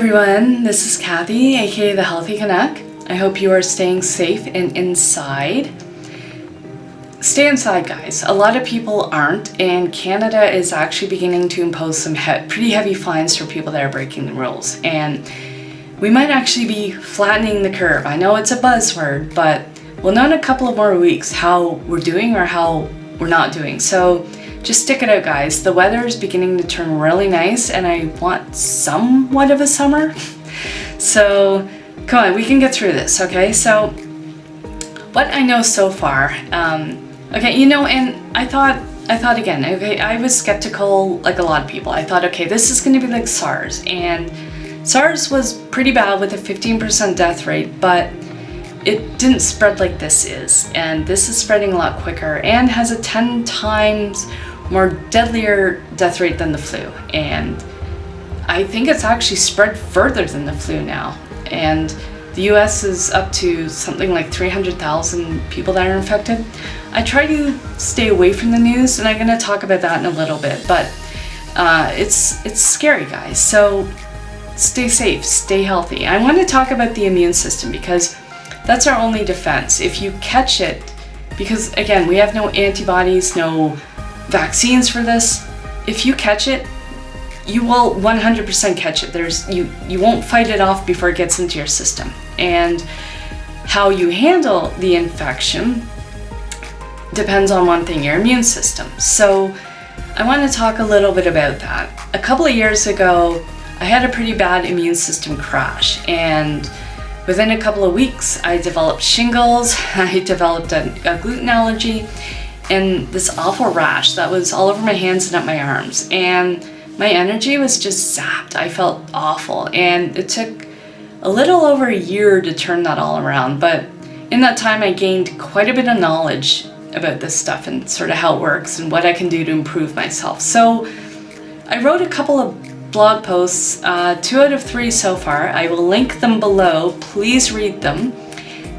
everyone, this is Kathy, aka The Healthy Canuck. I hope you are staying safe and inside. Stay inside, guys. A lot of people aren't, and Canada is actually beginning to impose some pretty heavy fines for people that are breaking the rules. And we might actually be flattening the curve. I know it's a buzzword, but we'll know in a couple of more weeks how we're doing or how we're not doing. So just stick it out, guys. The weather is beginning to turn really nice, and I want somewhat of a summer. So come on, we can get through this, okay? So what I know so far, okay, and I thought again, okay, I was skeptical like a lot of people. I thought, okay, this is gonna be like SARS, and SARS was pretty bad with a 15% death rate, but it didn't spread like this is, and this is spreading a lot quicker and has a 10 times more deadlier death rate than the flu. And I think it's actually spread further than the flu now. And the US is up to something like 300,000 people that are infected. I try to stay away from the news, and I'm gonna talk about that in a little bit, but it's scary, guys. So stay safe, stay healthy. I want to talk about the immune system because that's our only defense. If you catch it, because again, we have no antibodies, no vaccines for this. If you catch it, you will 100% catch it. You won't fight it off before it gets into your system. And how you handle the infection depends on one thing, your immune system. So I want to talk a little bit about that. A couple of years ago, I had a pretty bad immune system crash, and within a couple of weeks, I developed shingles, I developed a gluten allergy, and this awful rash that was all over my hands and up my arms. And my energy was just zapped. I felt awful, and it took a little over a year to turn that all around. But in that time, I gained quite a bit of knowledge about this stuff and sort of how it works and what I can do to improve myself. So I wrote a couple of blog posts, 2 out of 3 so far. I will link them below. Please read them.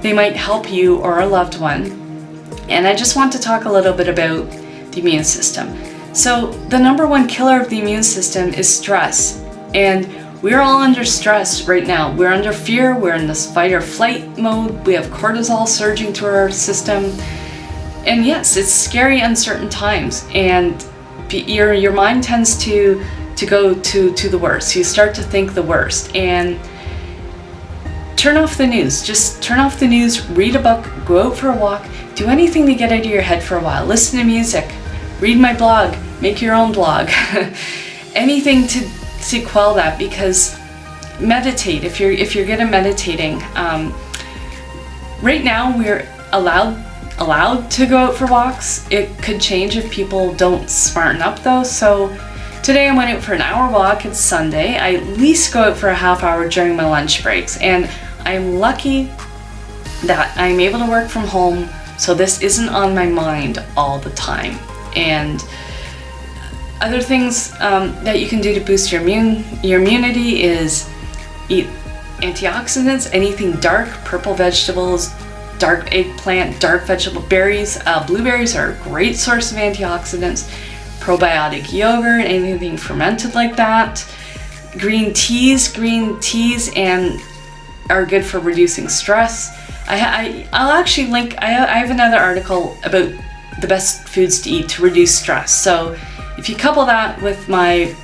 They might help you or a loved one. And I just want to talk a little bit about the immune system. So the number one killer of the immune system is stress. And we're all under stress right now. We're under fear. We're in this fight or flight mode. We have cortisol surging through our system. And yes, it's scary, uncertain times. And your mind tends to go to the worst. You start to think the worst. And turn off the news. Just turn off the news, read a book, go out for a walk, do anything to get out of your head for a while. Listen to music, read my blog, make your own blog. Anything to quell that, because meditate. If you're good at meditating, right now we're allowed to go out for walks. It could change if people don't smarten up though. So today I went out for an hour walk. It's Sunday. I at least go out for a half hour during my lunch breaks, and I'm lucky that I'm able to work from home, so this isn't on my mind all the time. And other things that you can do to boost your immunity is eat antioxidants, anything dark, purple vegetables, dark eggplant, dark vegetable berries. Blueberries are a great source of antioxidants. Probiotic yogurt, anything fermented like that. Green teas and are good for reducing stress. I'll actually link, I have another article about the best foods to eat to reduce stress. So if you couple that with my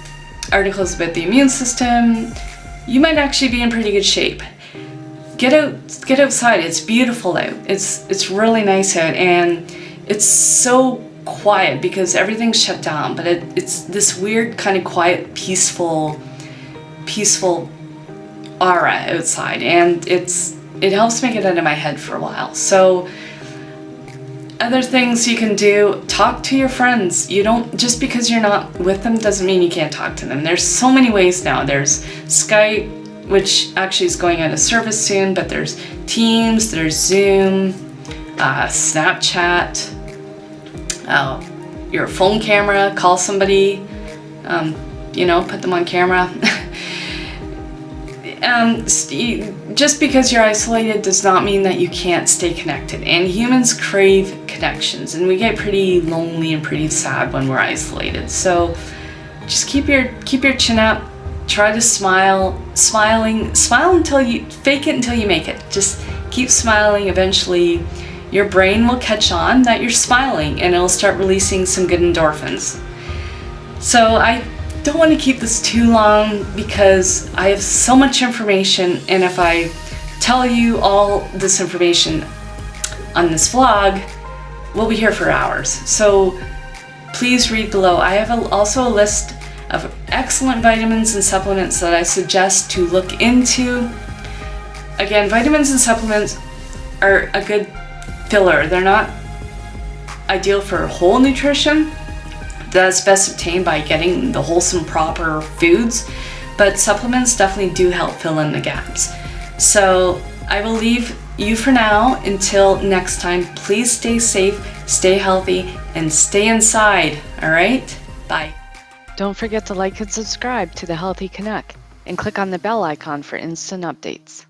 articles about the immune system, you might actually be in pretty good shape. Get outside. It's beautiful out. It's really nice out, and it's so quiet because everything's shut down, but it's this weird kind of quiet, peaceful aura outside, and it helps me get out of my head for a while. So other things you can do, talk to your friends. You don't, just because you're not with them doesn't mean you can't talk to them. There's so many ways now. There's Skype, which actually is going out of service soon, but there's Teams, there's Zoom, Snapchat, your phone camera, call somebody, put them on camera. Just because you're isolated does not mean that you can't stay connected. And humans crave connections, and we get pretty lonely and pretty sad when we're isolated. So just keep your chin up, Try to smile until you fake it until you make it. Just keep smiling. Eventually your brain will catch on that you're smiling and it'll start releasing some good endorphins. So I don't want to keep this too long because I have so much information, and if I tell you all this information on this vlog, we'll be here for hours. So please read below. I have also a list of excellent vitamins and supplements that I suggest to look into. Again, vitamins and supplements are a good filler. They're not ideal for whole nutrition. That's best obtained by getting the wholesome, proper foods, but supplements definitely do help fill in the gaps. So I will leave you for now until next time. Please stay safe, stay healthy, and stay inside. All right? Bye. Don't forget to like and subscribe to The Healthy Canuck and click on the bell icon for instant updates.